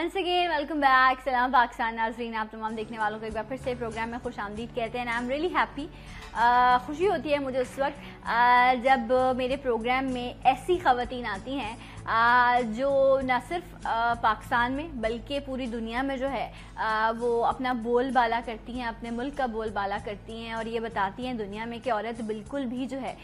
Once again welcome back. Salam Pakistan नाज़रीन, आप तमाम देखने वालों को एक बार फिर से प्रोग्राम में खुशामदीद कहते हैं। I am really happy. खुशी होती है मुझे उस वक्त जब मेरे प्रोग्राम में ऐसी ख़वातीन आती हैं जो न सिर्फ पाकिस्तान में बल्कि पूरी दुनिया में जो है वो अपना बोलबाला करती हैं, अपने मुल्क का बोलबाला करती हैं और ये बताती हैं दुनिया में कि औरत बिल्कुल भी जो है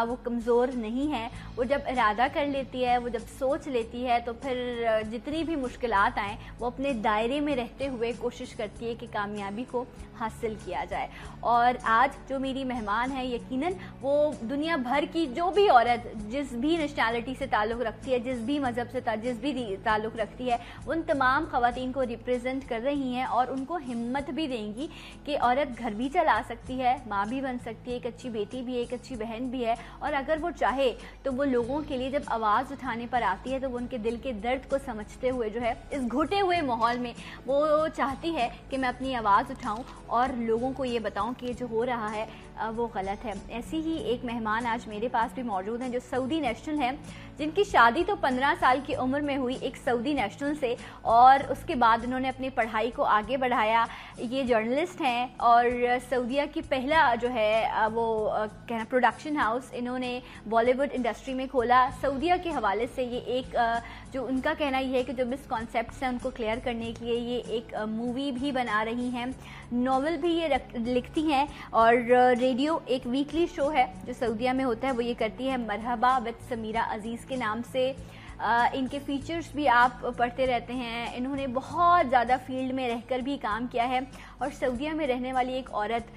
वो कमज़ोर नहीं है। वो जब इरादा कर लेती है, वो जब सोच लेती है तो फिर जितनी भी मुश्किलात आएँ वो अपने दायरे में रहते हुए कोशिश करती है कि कामयाबी को हासिल किया जाए। और आज जो मेरी मेहमान है यकीनन वो दुनिया भर की जो भी औरत जिस भी नेशनैलिटी से ताल्लुक़ रखती है, जिस भी मज़हब से जिस भी ताल्लुक़ रखती है, उन तमाम ख़वातीन को रिप्रेजेंट कर रही हैं और उनको हिम्मत भी देंगी कि औरत घर भी चला सकती है, माँ भी बन सकती है, एक अच्छी बेटी भी है, एक अच्छी बहन भी है। और अगर वो चाहे तो वो लोगों के लिए जब आवाज़ उठाने पर आती है तो वो उनके दिल के दर्द को समझते हुए जो है इस घुटे हुए माहौल में वो चाहती है कि मैं अपनी आवाज़ उठाऊँ और लोगों को ये बताऊँ कि जो हो रहा है वो गलत है। ऐसी ही एक मेहमान आज मेरे पास भी मौजूद हैं जो सऊदी नेशनल हैं, जिनकी शादी तो 15 साल की उम्र में हुई एक सऊदी नेशनल से और उसके बाद उन्होंने अपनी पढ़ाई को आगे बढ़ाया। ये जर्नलिस्ट हैं और सऊदीया की पहला जो है वो कहना प्रोडक्शन हाउस इन्होंने बॉलीवुड इंडस्ट्री में खोला। सऊदीया के हवाले से ये एक जो उनका कहना ये है कि जो मिसकॉन्सेप्ट्स हैं उनको क्लियर करने के लिए ये एक मूवी भी बना रही हैं, नॉवल भी ये लिखती हैं और रेडियो एक वीकली शो है जो सऊदीया में होता है वो ये करती है मरहबा विद समीरा अजीज़ के नाम से। इनके फीचर्स भी आप पढ़ते रहते हैं। इन्होंने बहुत ज़्यादा फील्ड में रहकर भी काम किया है और सऊदीया में रहने वाली एक औरत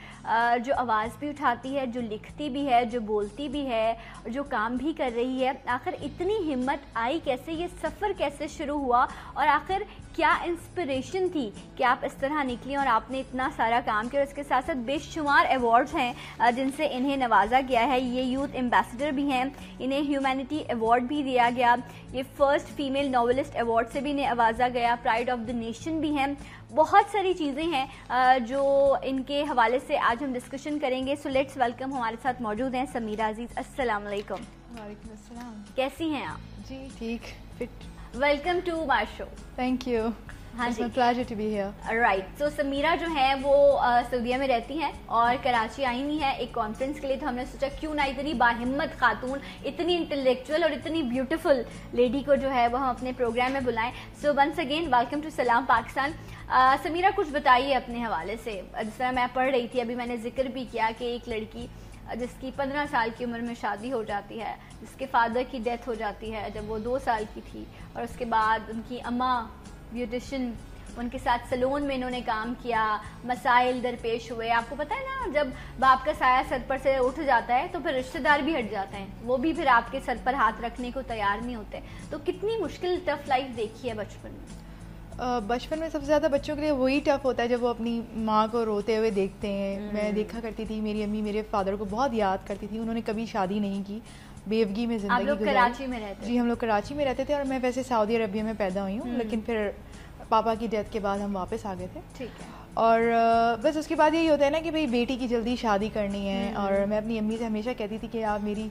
जो आवाज़ भी उठाती है, जो लिखती भी है, जो बोलती भी है, जो काम भी कर रही है। आखिर इतनी हिम्मत आई कैसे, ये सफ़र कैसे शुरू हुआ और आखिर क्या इंस्पिरेशन थी कि आप इस तरह निकली और आपने इतना सारा काम किया। और इसके साथ साथ बेशुमार अवार्ड्स हैं जिनसे इन्हें नवाजा गया है। ये यूथ एम्बेसडर भी हैं, इन्हें ह्यूमैनिटी अवार्ड भी दिया गया, ये फर्स्ट फीमेल नॉवेलिस्ट अवार्ड से भी इन्हें नवाजा गया, प्राइड ऑफ द नेशन भी हैं। बहुत सारी चीज़ें हैं जो इनके हवाले से आज हम डिस्कशन करेंगे। सो लेट्स वेलकम, हमारे साथ मौजूद हैं समीरा अजीज़। अस्सलाम वालेकुम। वालेकुम अस्सलाम। कैसी हैं आप? जी ठीक, fit. Welcome to my show. Thank you. हाँ जी, pleasure to be here. Right. तो समीरा जो है वो सऊदीया में रहती हैं और कराची आई हुई है एक कॉन्फ्रेंस के लिए। तो हमने सोचा क्यों ना इतनी बाहिम्मत खातून, इतनी इंटेलेक्चुअल और इतनी ब्यूटीफुल लेडी को जो है वो हम अपने प्रोग्राम में बुलाएं। So once again welcome to Salam Pakistan. Samira कुछ बताइए अपने हवाले से। जिस तरह मैं पढ़ रही थी अभी, मैंने जिक्र भी किया कि एक लड़की जिसकी 15 साल की उम्र में शादी हो जाती है, जिसके फादर की डेथ हो जाती है जब वो 2 साल की थी और उसके बाद उनकी अम्मा ब्यूटिशियन, उनके साथ सैलून में इन्होंने काम किया, मसाइल दरपेश हुए। आपको पता है ना, जब बाप का साया सर पर से उठ जाता है तो फिर रिश्तेदार भी हट जाते हैं, वो भी फिर आपके सर पर हाथ रखने को तैयार नहीं होते। तो कितनी मुश्किल टफ लाइफ देखी है बचपन में? बचपन में सबसे ज़्यादा बच्चों के लिए वही टफ होता है जब वो अपनी माँ को रोते हुए देखते हैं। मैं देखा करती थी, मेरी अम्मी मेरे फादर को बहुत याद करती थी। उन्होंने कभी शादी नहीं की, बेवगी में जिंदगी गुजारी। कराची में रहते? जी, हम लोग कराची में रहते थे और मैं वैसे सऊदी अरबिया में पैदा हुई हूँ, लेकिन फिर पापा की डेथ के बाद हम वापस आ गए थे। ठीक है। और बस उसके बाद यही होता है ना कि भाई बेटी की जल्दी शादी करनी है। और मैं अपनी अम्मी से हमेशा कहती थी कि आप मेरी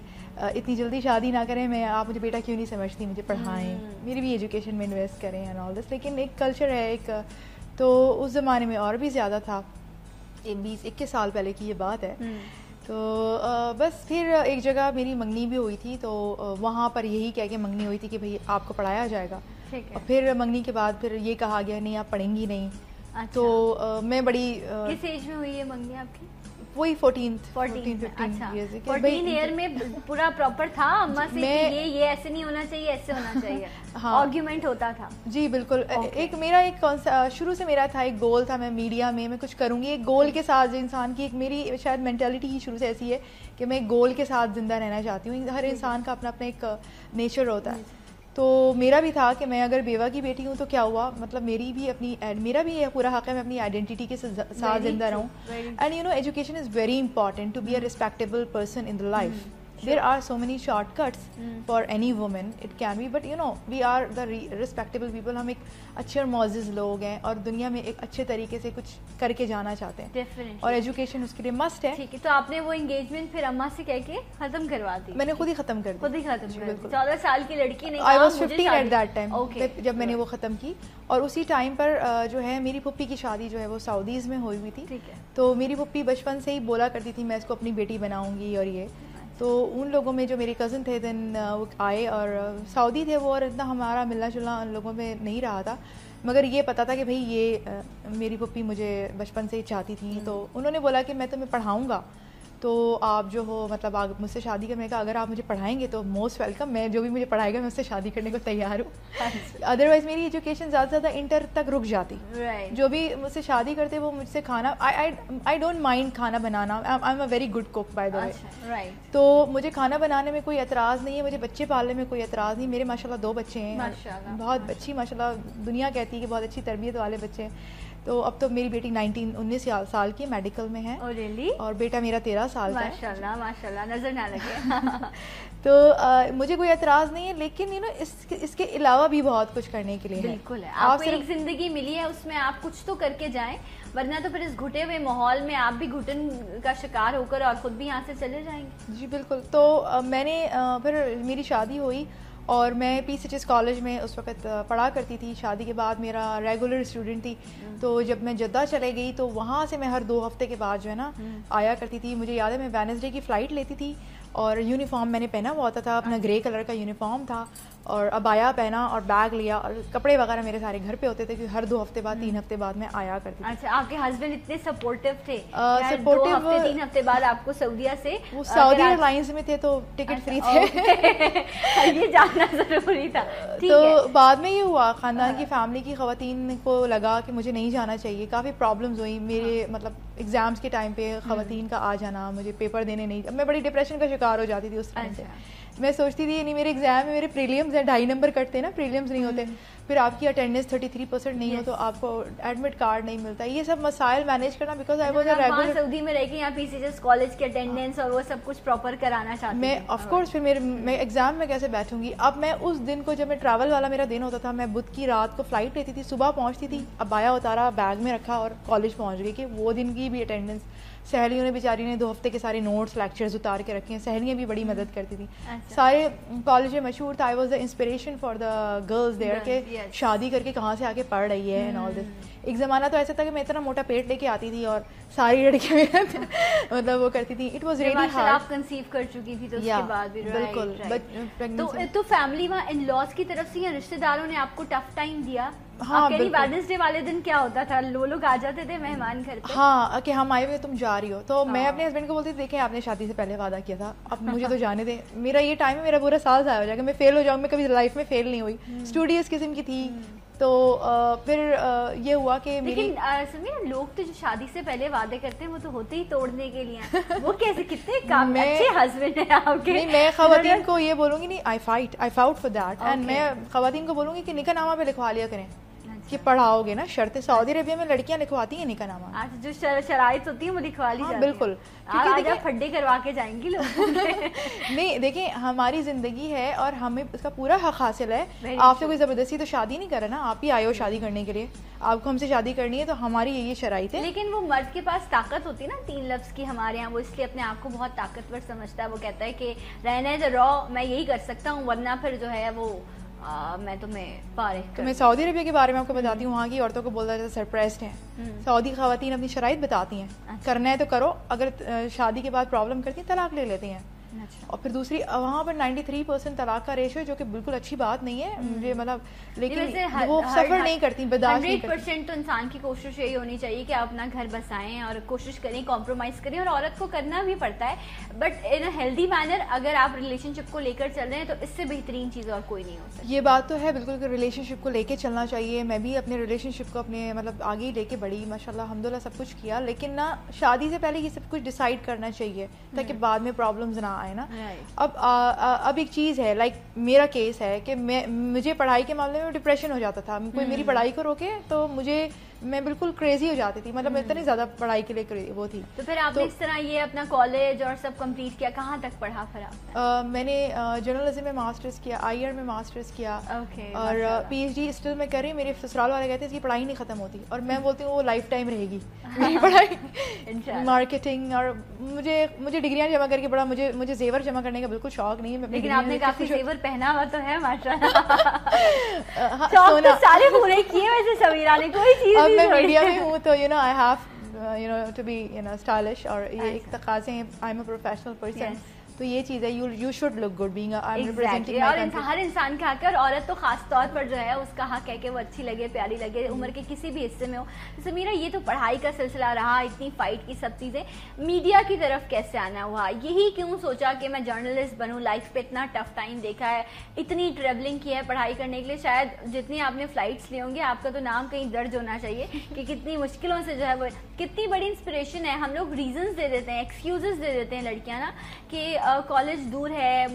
इतनी जल्दी शादी ना करें, मैं आप मुझे बेटा क्यों नहीं समझती, मुझे पढ़ाएं, मेरी भी एजुकेशन में इन्वेस्ट करें एंड ऑल दिस। लेकिन एक कल्चर है एक, तो उस ज़माने में और भी ज़्यादा था, 20-21 साल पहले की ये बात है। तो बस फिर एक जगह मेरी मंगनी भी हुई थी, तो वहाँ पर यही कह के मंगनी हुई थी कि भाई आपको पढ़ाया जाएगा। और फिर मंगनी के बाद फिर ये कहा गया नहीं आप पढ़ेंगी नहीं। अच्छा। तो मैं बड़ी किस एज में हुई है मंगनी आपकी? वही 14 अच्छा, 14 ईयर में पूरा प्रॉपर था अम्मा से कि ये ऐसे नहीं होना चाहिए, ऐसे होना चाहिए। हाँ, आर्ग्यूमेंट होता था। जी बिल्कुल। एक मेरा शुरू से मेरा था, एक गोल था, मैं मीडिया में मैं कुछ करूंगी। एक गोल के साथ इंसान की एक मेरी शायद मेंटालिटी ही शुरू से ऐसी है कि मैं एक गोल के साथ जिंदा रहना चाहती हूँ। हर इंसान का अपना अपना एक नेचर होता है। तो मेरा भी था कि मैं अगर बेवा की बेटी हूँ तो क्या हुआ, मतलब मेरा भी पूरा हक है मैं अपनी आइडेंटिटी के साथ जिंदा रहूँ। And you know education is very important to be a respectable person in the life. There are so many shortcuts for any women, it can be, but you know we are the respectable people, हम एक अच्छे और मोअज़्ज़ज़ लोग हैं और दुनिया में एक अच्छे तरीके से कुछ करके जाना चाहते हैं और एजुकेशन उसके लिए मस्ट है। ठीक है, तो आपने वो एंगेजमेंट फिर अम्मा से कह के खत्म करवा दी? मैंने खुद ही खत्म कर दी। खुद ही खत्म कर दी। 14 साल की लड़की ने, I was 15 at that time जब मैंने वो खत्म की। और उसी टाइम पर जो है मेरी पुप्पी की शादी जो है वो सऊदीज़ में हुई थी। ठीक है। तो मेरी पुप्पी बचपन से ही बोला करती थी मैं इसको अपनी बेटी बनाऊंगी और ये, तो उन लोगों में जो मेरे कज़न थे देन वो आए और सऊदी थे वो, और इतना हमारा मिलना जुलना उन लोगों में नहीं रहा था, मगर ये पता था कि भाई ये मेरी पुप्पी मुझे बचपन से ही चाहती थी। तो उन्होंने बोला कि मैं तुम्हें पढ़ाऊँगा, तो आप जो हो मतलब आप मुझसे शादी करने का, अगर आप मुझे पढ़ाएंगे तो मोस्ट वेलकम, मैं जो भी मुझे पढ़ाएगा मैं उससे शादी करने को तैयार हूँ। अदरवाइज मेरी एजुकेशन ज़्यादा से ज़्यादा इंटर तक रुक जाती। जो भी मुझसे शादी करते वो मुझसे खाना, आई डोंट माइंड खाना बनाना, I am a very good cook by the way. तो मुझे खाना बनाने में कोई एतराज़ नहीं है, मुझे बच्चे पालने में कोई एतराज़ नहीं। मेरे माशाल्लाह 2 बच्चे हैं, बहुत अच्छी माशाल्लाह दुनिया कहती है कि बहुत अच्छी तरबियत वाले बच्चे हैं। तो अब तो मेरी बेटी 19 साल की मेडिकल में है। really? और बेटा मेरा 13 साल का है। माशाल्लाह माशाल्लाह, नजर ना लगे। तो मुझे कोई एतराज़ नहीं है, लेकिन यू नो इसके अलावा भी बहुत कुछ करने के लिए बिल्कुल है। आपको एक जिंदगी मिली है, उसमें आप कुछ तो करके जाएं, वरना तो फिर इस घुटे हुए माहौल में आप भी घुटन का शिकार होकर और खुद भी यहाँ से चले जाएंगे। जी बिल्कुल। तो मैंने फिर मेरी शादी हुई और मैं PCHS कॉलेज में उस वक्त पढ़ा करती थी। शादी के बाद मेरा रेगुलर स्टूडेंट थी, तो जब मैं जद्दा चले गई तो वहाँ से मैं हर 2 हफ्ते के बाद जो है ना आया करती थी। मुझे याद है मैं वेडनेसडे की फ़्लाइट लेती थी और यूनिफॉर्म मैंने पहना हुआ होता था, अपना ग्रे कलर का यूनिफॉर्म था और अबाया पहना और बैग लिया और कपड़े वगैरह मेरे सारे घर पे होते थे, क्योंकि हर 2 हफ्ते बाद 3 हफ्ते बाद मैं आया करती थी। अच्छा, आपके हस्बैंड इतने सपोर्टिव थे? सपोर्टिव 3 हफ्ते बाद आपको सऊदीया से, वो सऊदी एयरलाइंस में थे तो टिकट फ्री थे। ये जानना जरूरी था। तो बाद में ये हुआ, खानदान की फैमिली की खवातीन को लगा कि मुझे नहीं जाना चाहिए। काफ़ी प्रॉब्लम्स हुई मेरे, मतलब एग्जाम्स के टाइम पे खवातीन का आ जाना, मुझे पेपर देने नहीं, मैं बड़ी डिप्रेशन का शिकार हो जाती थी उस टाइम से। मैं सोचती थी नहीं मेरे एग्जाम में मेरे प्रीलिम्स हैं, 2.5 नंबर कटते ना, प्रीलिम्स नहीं होते, फिर आपकी अटेंडेंस 33% नहीं हो तो आपको एडमिट कार्ड नहीं मिलता। ये सब मसाइल मैनेज करना, because I was a regular Saudi में रह के यहाँ PCHS कॉलेज की अटेंडेंस और वो सब कुछ प्रॉपर कराना चाहती मैं ऑफ कोर्स। फिर मैं एग्जाम में कैसे बैठूंगी। अब मैं उस दिन को, जब मैं ट्रैवल वाला मेरा दिन होता था, मैं बुध की रात को फ्लाइट लेती थी, सुबह पहुंचती थी, अबाया उतारा, बैग में रखा और कॉलेज पहुंच गई। कि वो दिन की भी अटेंडेंस, सहेलियों ने बेचारी ने 2 हफ्ते के सारे नोट्स लेक्चर्स उतार के रखे हैं, सहेलियाँ भी बड़ी मदद करती थी। सारे कॉलेज में मशहूर था, I was the inspiration for the girls there के शादी करके कहाँ से आके पढ़ रही है एंड ऑल दिस। एक ज़माना तो ऐसा था कि मैं इतना मोटा पेट लेके आती थी और सारी लड़कियाँ मतलब वो करती थी। It was really hard. आप कंसीव कर चुकी थी तो उसके बाद भी बिल्कुल। तो फैमिली वहाँ इन लॉज की तरफ से या रिश्तेदारों ने आपको टफ टाइम दिया? हाँ, वेडनेसडे वाले दिन क्या होता था, वो लोग आ जाते थे मेहमान घर पे? हाँ, कि हम आए हुए, तुम जा रही हो, तो मैं अपने हस्बैंड को बोलती थी देखें आपने शादी से पहले वादा किया था, अब मुझे तो जाने दे, मेरा ये टाइम है, मेरा पूरा साल ज़ाया हो जाएगा, मैं फेल हो जाऊँगी। मैं कभी लाइफ में फेल नहीं हुई, स्टूडियस किस्म की थी। तो फिर ये हुआ कि लेकिन सुनिए, लोग तो जो शादी से पहले वादे करते हैं वो तो होते ही तोड़ने के लिए। वो कैसे, कितने काम अच्छे हस्बैंड हैं आपके। नहीं, मैं खवातीन को ये बोलूंगी, नहीं आई फाउट फॉर दैट, एंड मैं खवातीन को बोलूंगी कि निकाहनामा पे लिखवा लिया करें कि पढ़ाओगे ना, शर्तें सऊदी अरबिया में लड़कियां लिखवाती हैं निकाहनामा। आज जो शराइत होती है वो लिखवा ली जाती है। बिल्कुल, आज आप फड्डे करवा के जाएंगी लोग। नहीं देखिए, हमारी जिंदगी है और हमें उसका पूरा हक हासिल है। आपसे कोई जबरदस्ती तो शादी नहीं करे ना, आप ही आए हो शादी करने के लिए, आपको हमसे शादी करनी है तो हमारी ये शराइत है। लेकिन वो मर्द के पास ताकत होती है ना 3 लफ्ज की हमारे यहाँ, वो इसलिए अपने आप को बहुत ताकतवर समझता है। वो कहता है कि रहने दो रॉ, मैं यही कर सकता हूँ, वरना फिर जो है वो मैं तुम्हें फारिग कर। तो मैं सऊदी अरबिया के बारे में आपको बताती हूँ। वहाँ की औरतों को बोला जाता है सरप्राइज्ड हैं। सऊदी खवातीन अपनी शराइत बताती हैं, करना है तो करो, अगर शादी के बाद प्रॉब्लम करती हैं तलाक ले लेती हैं। और फिर दूसरी, वहाँ पर 93% तलाक का रेशो है, जो कि बिल्कुल अच्छी बात नहीं है मुझे, मतलब लेकिन वो सफर नहीं करती, बर्दाश्त नहीं करती। 100% तो इंसान की कोशिश यही होनी चाहिए कि आप अपना घर बसाएं और कोशिश करें, कॉम्प्रोमाइज करें, और औरत को करना भी पड़ता है, but in a healthy manner. अगर आप रिलेशनशिप को लेकर चल रहे हैं तो इससे बेहतरीन चीज़ और कोई नहीं हो सकती। ये बात तो है बिल्कुल कि रिलेशनशिप को लेके चलना चाहिए। मैं भी अपने रिलेशनशिप को अपने मतलब आगे ही लेके बढ़ी, माशाल्लाह अल्हम्दुलिल्लाह सब कुछ किया, लेकिन ना शादी से पहले ये सब कुछ डिसाइड करना चाहिए ताकि बाद में प्रॉब्लम्स ना आए ना। अब एक चीज़ है, लाइक मेरा केस है कि मुझे पढ़ाई के मामले में डिप्रेशन हो जाता था, कोई मेरी पढ़ाई को रोके तो मुझे मैं बिल्कुल क्रेजी हो जाती थी, मतलब इतनी ज्यादा पढ़ाई के लिए वो थी। तो फिर आपने इस तरह ये अपना कॉलेज और सब कंप्लीट किया, कहाँ तक पढ़ा फिर आपने? मैंने जर्नलिज्म में मास्टर्स किया, IR में मास्टर्स किया, और PhD स्टिल मैं कर रही हूँ। मेरे ससुराल वाले कहते हैं इसकी पढ़ाई नहीं खत्म होती, और मैं बोलती हूँ वो लाइफ टाइम रहेगी मेरी पढ़ाई। मार्केटिंग, और मुझे डिग्रियां जमा करके बड़ा मुझे जेवर जमा करने का बिल्कुल शौक नहीं है। लेकिन आपने काफी जेवर पहना हुआ तो है माशाल्लाह। शौक तो सारे पूरे किए वैसे समीरा ने, कोई चीज अब मैं मीडिया में हूँ तो I have to be stylish, और ये एक तकाज़े हैं, I am a professional person, तो ये चीज़ है, you should look good being I am representing my country. हर इंसान का हक है, और औरत तो खास तौर पर जो है उसका हक है कि वो अच्छी लगे, प्यारी लगे, उम्र के किसी भी हिस्से में हो। तो समीरा, ये तो पढ़ाई का सिलसिला रहा, इतनी फाइट की सब चीज़ें, मीडिया की तरफ कैसे आना हुआ? यही क्यों सोचा कि मैं जर्नलिस्ट बनूं? लाइफ पे इतना टफ टाइम देखा है, इतनी ट्रेवलिंग की है पढ़ाई करने के लिए, शायद जितनी आपने फ्लाइट्स लिए होंगे आपका तो नाम कहीं दर्ज होना चाहिए कि कितनी मुश्किलों से जो है वो, कितनी बड़ी इंस्पिरेशन है। हम लोग रीजंस दे देते हैं, एक्सक्यूजेस दे देते हैं लड़कियां ना, कि कॉलेज दूर है,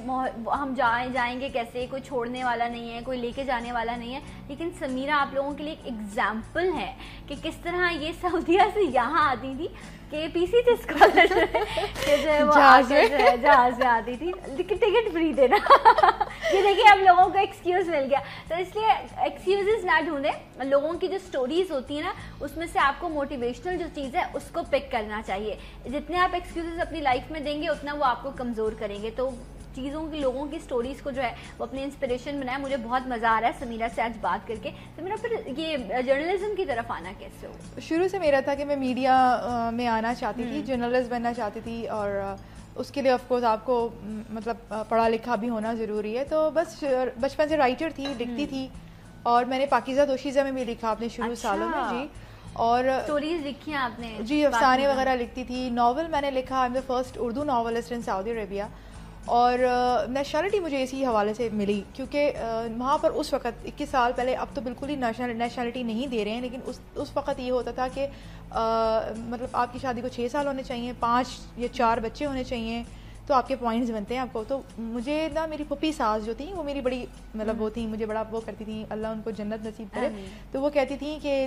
हम जाएंगे कैसे, कोई छोड़ने वाला नहीं है, कोई लेके जाने वाला नहीं है। लेकिन समीरा आप लोगों के लिए एक एग्जाम्पल है कि किस तरह ये सऊदीया से यहाँ आती थी, कि पीसी थे स्कॉलर जो है वो जहाज से आती थी, लेकिन टिकट फ्री देना। ये देखिए अब लोगों को एक्सक्यूज मिल गया। तो इसलिए एक्सक्यूजेस ना ढूंढें, लोगों की जो स्टोरीज होती है ना उसमें से आपको मोटिवेशनल जो चीज़ है उसको पिक करना चाहिए। जितने आप एक्सक्यूजेस अपनी लाइफ में देंगे उतना वो आपको कमज़ोर करेंगे। तो चीज़ों की, लोगों की स्टोरीज को जो है वो अपनी इंस्पिरेशन बनाए। मुझे बहुत मज़ा आ रहा है समीरा से आज बात करके। समीरा, फिर ये जर्नलिज्म की तरफ आना कैसे हो? शुरू से मेरा था कि मैं मीडिया में आना चाहती थी, जर्नलिस्ट बनना चाहती थी, और उसके लिए ऑफकोर्स आपको मतलब पढ़ा लिखा भी होना ज़रूरी है। तो बस बचपन से राइटर थी, लिखती थी, और मैंने पाकीज़ा दोशीज़ा में भी लिखा अपने शुरू सालों में जी, और स्टोरीज लिखी हैं आपने? जी, अफसाने वगैरह लिखती थी, नावल मैंने लिखा, I am the first Urdu novelist in Saudi Arabia. और नेशनलिटी मुझे इसी हवाले से मिली क्योंकि वहाँ पर उस वक़्त 21 साल पहले, अब तो बिल्कुल ही नेशनलिटी नहीं दे रहे हैं, लेकिन उस वक़्त ये होता था कि मतलब आपकी शादी को 6 साल होने चाहिए, 5 या 4 बच्चे होने चाहिए, तो आपके पॉइंट्स बनते हैं आपको। तो मुझे ना, मेरी पुप्पी सास जो थी वो मेरी बड़ी मतलब वो थी, मुझे बड़ा वो करती थी, अल्लाह उनको जन्नत नसीब करे। तो वो कहती थी कि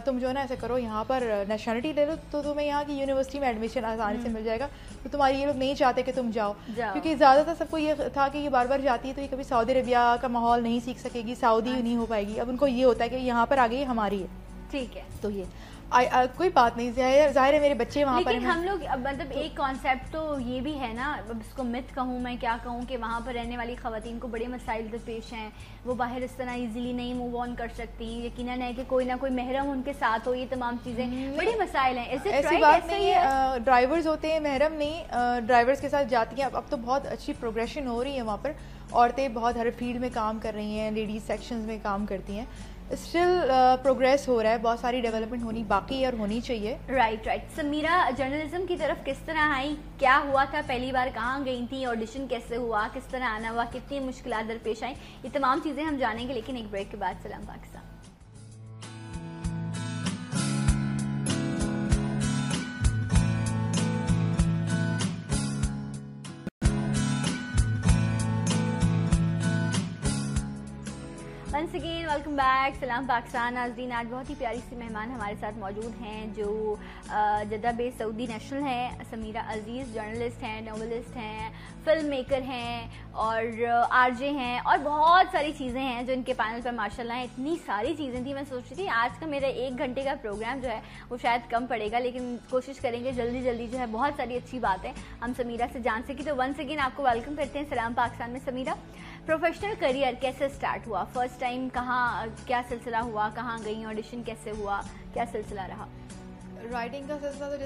तुम जो है ना ऐसे करो, यहाँ पर नेशनलिटी ले लो तो तुम्हें यहाँ की यूनिवर्सिटी में एडमिशन आसानी से मिल जाएगा। तो तुम्हारी, ये लोग नहीं चाहते कि तुम जाओ, क्योंकि ज़्यादातर सबको ये था कि ये बार बार जाती है तो ये कभी सऊदी अरेबिया का माहौल नहीं सीख सकेगी, सऊदी नहीं हो पाएगी। अब उनको ये होता है कि यहाँ पर आ गई हमारी है, ठीक है, तो ये कोई बात नहीं, जाहिर है मेरे बच्चे वहाँ पर। लेकिन हम लोग मतलब एक कॉन्सेप्ट तो ये भी है ना, अब इसको मिथ कहूँ मैं क्या कहूँ, कि वहाँ पर रहने वाली ख़वातीन को बड़े मसाइल दरपेश हैं, वो बाहर इस तरह इजीली नहीं मूव ऑन कर सकती। यकीनन है कि कोई ना कोई महरम उनके साथ हो, ये तमाम चीज़ें बड़ी मसाइल हैं। ऐसी बात नहीं है, ड्राइवर्स होते हैं, महरम नहीं, ड्राइवर्स के साथ जाती हैं। अब तो बहुत अच्छी प्रोग्रेशन हो रही है वहाँ पर, औरतें बहुत हर फील्ड में काम कर रही हैं, लेडीज सेक्शंस में काम करती हैं, स्टिल प्रोग्रेस हो रहा है, बहुत सारी डेवलपमेंट होनी बाकी है और होनी चाहिए। राइट। समीरा, जर्नलिज्म की तरफ किस तरह आई, क्या हुआ था, पहली बार कहाँ गई थी, ऑडिशन कैसे हुआ, किस तरह आना हुआ, कितनी मुश्किलात दरपेश आई, ये तमाम चीज़ें हम जानेंगे, लेकिन एक ब्रेक के बाद। Salam Pakistan. Once again welcome back, Salam Pakistan. नाज़रीन, आज बहुत ही प्यारी सी मेहमान हमारे साथ मौजूद हैं जो जद्दा बेस्ड सऊदी नेशनल हैं। समीरा अजीज़ जर्नलिस्ट हैं, नॉवलिस्ट हैं, फिल्म मेकर हैं और आरजे हैं, और बहुत सारी चीज़ें हैं जो इनके पैनल पर माशाल्लाह हैं। इतनी सारी चीज़ें थी, मैं सोच रही थी आज का मेरा 1 घंटे का प्रोग्राम जो है वो शायद कम पड़ेगा, लेकिन कोशिश करेंगे जल्दी जल्दी जो है बहुत सारी अच्छी बातें हम समीरा से जान सकें। तो वंस अगेन आपको वेलकम करते हैं सलाम पाकिस्तान में। समीरा, प्रोफेशनल करियर कैसे स्टार्ट हुआ, फर्स्ट टाइम कहाँ, क्या सिलसिला हुआ, कहाँ गई, ऑडिशन कैसे हुआ, क्या सिलसिला रहा? राइटिंग का सिलसिला तो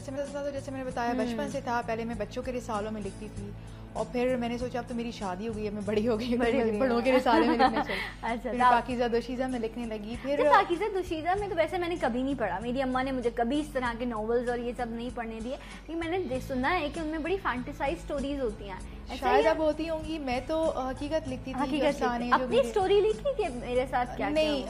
जैसे मैंने बताया बचपन से था। पहले मैं बच्चों के रिसालों में लिखती थी, और फिर मैंने सोचा अब तो मेरी शादी हो गई है, मैं बड़ी हो गई, बड़ों के रिसाले में लिखने चली। अच्छा, फिर पाकीज़ा दोशीज़ा में लिखने लगी। फिर पाकीज़ा दोशीज़ा में तो वैसे मैंने कभी नहीं पढ़ा, मेरी अम्मा ने मुझे कभी इस तरह के नॉवेल्स और ये सब नहीं पढ़ने दिए, लेकिन मैंने सुना है कि उनमें बड़ी फैंटेसाइज स्टोरीज होती हैं। शायद अब होती होंगी, मैं तो हकीकत लिखती थी, अपनी स्टोरी लिखी कि मेरे साथ क्या नहीं,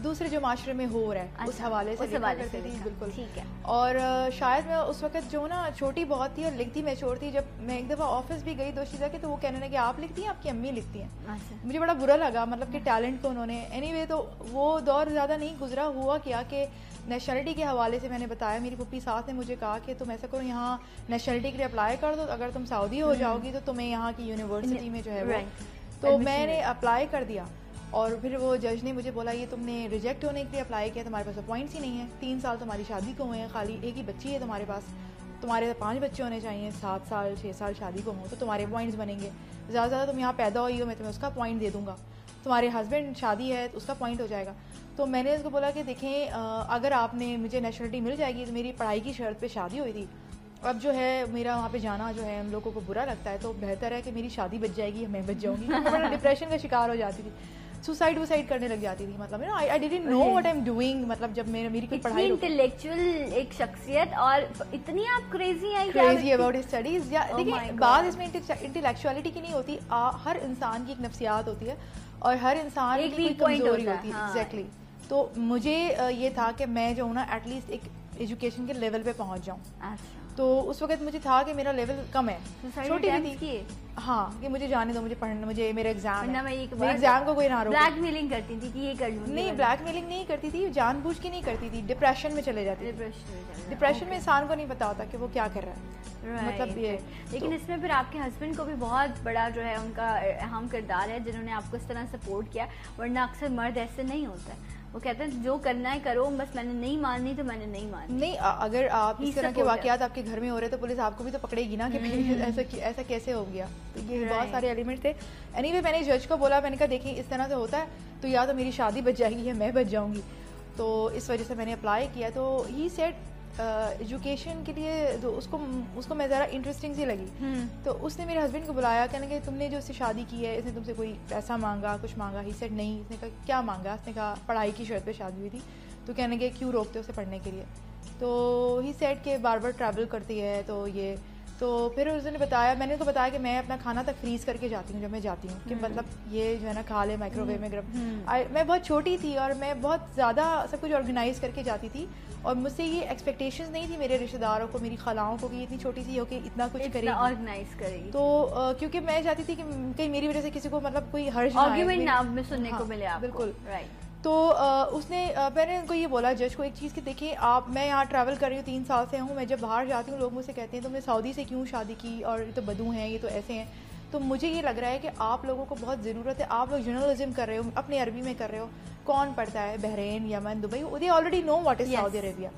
दूसरे जो माशरे में हो रहा है उस हवाले से करती थी, बिल्कुल ठीक है। और शायद मैं उस वक्त जो ना छोटी बहुत थी और लिखती मैच्योर थी। जब मैं एक दफ़ा ऑफिस भी एक्चुअली गई दोशीज़ा के, तो वो कहने लगे आप लिखती हैं, आपकी अम्मी लिखती हैं। अच्छा। मुझे बड़ा बुरा लगा, मतलब कि टैलेंट को उन्होंने एनीवे तो वो दौर ज़्यादा नहीं गुजरा, हुआ क्या कि नेशनलिटी के हवाले से मैंने बताया, मेरी पुप्पी साथ ने मुझे कहा कि तुम ऐसा करो यहाँ नेशनलिटी के लिए अप्लाई कर दो, अगर तुम सऊदी हो जाओगी तो तुम्हें यहाँ की यूनिवर्सिटी में जो है वो, तो मैंने अप्लाई कर दिया। और फिर वो जज ने मुझे बोला ये तुमने रिजेक्ट होने के लिए अप्लाई किया, तुम्हारे पास अपॉइंट्स ही नहीं है, 3 साल तुम्हारी शादी को हुए हैं, खाली एक ही बच्ची है तुम्हारे पास, तुम्हारे 5 बच्चे होने चाहिए, 7 साल 6 साल शादी को हो तो तुम्हारे पॉइंट्स बनेंगे, ज़्यादा ज़्यादा तुम यहाँ पैदा हुई हो मैं तुम्हें उसका पॉइंट दे दूँगा, तुम्हारे हस्बैंड शादी है तो उसका पॉइंट हो जाएगा। तो मैंने उसको बोला कि देखें अगर आपने मुझे नेशनलिटी मिल जाएगी, तो मेरी पढ़ाई की शर्त पे शादी हुई थी, अब जो है मेरा वहाँ पे जाना जो है हम लोगों को बुरा लगता है, तो बेहतर है कि मेरी शादी बच जाएगी, मैं बच जाऊँगी। मैं बड़ा डिप्रेशन का शिकार हो जाती थी, सुसाइड करने लग जाती थी, मतलब I didn't know what I am doing, मतलब जब मेरी कोई पढ़ाई इंटेलेक्चुअल एक शख्सियत और इतनी आप क्रेजी अबाउट स्टडीज। या देखिए बात इसमें इंटेलेक्चुअलिटी की नहीं होती, हर इंसान की एक नफ्सियात होती है और हर इंसान की कोई कमजोरी होती है। एग्जैक्टली। तो मुझे ये था कि मैं जो हूँ ना एटलीस्ट एक एजुकेशन के लेवल पे पहुँच जाऊँ। तो उस वक्त मुझे था कि मेरा लेवल कम है, छोटी भी थी, हाँ कि मुझे जाने दो, मुझे पढ़ना, मुझे मेरा एग्जाम है, मेरे एग्जाम को कोई ना रोके। ब्लैकमेलिंग करती थी कि ये कर लूंगी? नहीं, ब्लैकमेलिंग नहीं करती थी, जानबूझ के नहीं करती थी, डिप्रेशन में चले जाती थी। डिप्रेशन में इंसान को नहीं पता होता कि वो क्या कर रहा है, मतलब ये। लेकिन इसमें फिर आपके हस्बैंड को भी बहुत बड़ा जो है उनका अहम किरदार है, जिन्होंने आपको इस तरह सपोर्ट किया, वरना अक्सर मर्द ऐसे नहीं होता है, वो कहते हैं जो करना है करो, बस मैंने नहीं माननी तो मैंने नहीं माननी। नहीं, अगर आप इस तरह के वाकयात आपके घर में हो रहे तो पुलिस आपको भी तो पकड़ेगी ना कि ऐसा कैसे हो गया। तो ये बहुत सारे एलिमेंट थे। एनीवे मैंने जज को बोला, मैंने कहा देखिए इस तरह से होता है तो या तो मेरी शादी बच जाएगी या मैं बच जाऊंगी, तो इस वजह से मैंने अप्लाई किया। तो ही सेड एजुकेशन के लिए, तो उसको मैं ज़रा इंटरेस्टिंग सी लगी, तो उसने मेरे हस्बैंड को बुलाया, कहने कि तुमने जो इससे शादी की है इसने तुमसे कोई पैसा मांगा, कुछ मांगा? ही सेड नहीं। इसने कहा क्या मांगा? उसने कहा पढ़ाई की शर्त पे शादी हुई थी। तो कहने के क्यों रोकते हो उसे पढ़ने के लिए? तो ही सेड के बार बार ट्रैवल करती है, तो ये तो फिर उसने बताया, मैंने उनको बताया कि मैं अपना खाना तक फ्रीज करके जाती हूँ जब मैं जाती हूँ, कि मतलब ये जो है ना खा ले माइक्रोवेव में गर्म। मैं बहुत छोटी थी और मैं बहुत ज़्यादा सब कुछ ऑर्गेनाइज करके जाती थी, और मुझसे ये एक्सपेक्टेशंस नहीं थी मेरे रिश्तेदारों को, मेरी खलाओं को, कि इतनी छोटी सी हो कि इतना कुछ करेगी, ऑर्गेनाइज करेगी। तो क्योंकि मैं चाहती थी कि कहीं मेरी वजह से किसी को मतलब कोई हर्ज आर्ग्यूमेंट ना में सुनने को मिले आपको। बिल्कुल राइट। तो उसने मैंने उनको ये बोला जज को एक चीज़ कि देखिए मैं यहाँ ट्रैवल कर रही हूँ, 3 साल से हूँ, मैं जब बाहर जाती हूँ लोग मुझसे कहते हैं तुमने सऊदी से क्यों शादी की, और ये तो बदू हैं, ये तो ऐसे हैं। तो मुझे ये लग रहा है कि आप लोगों को बहुत ज़रूरत है, आप लोग जर्नलिज्म कर रहे हो, अपने अरबी में कर रहे हो, कौन पढ़ता है Bahrain, Yemen, Dubai, they already know what is Saudi Arabia,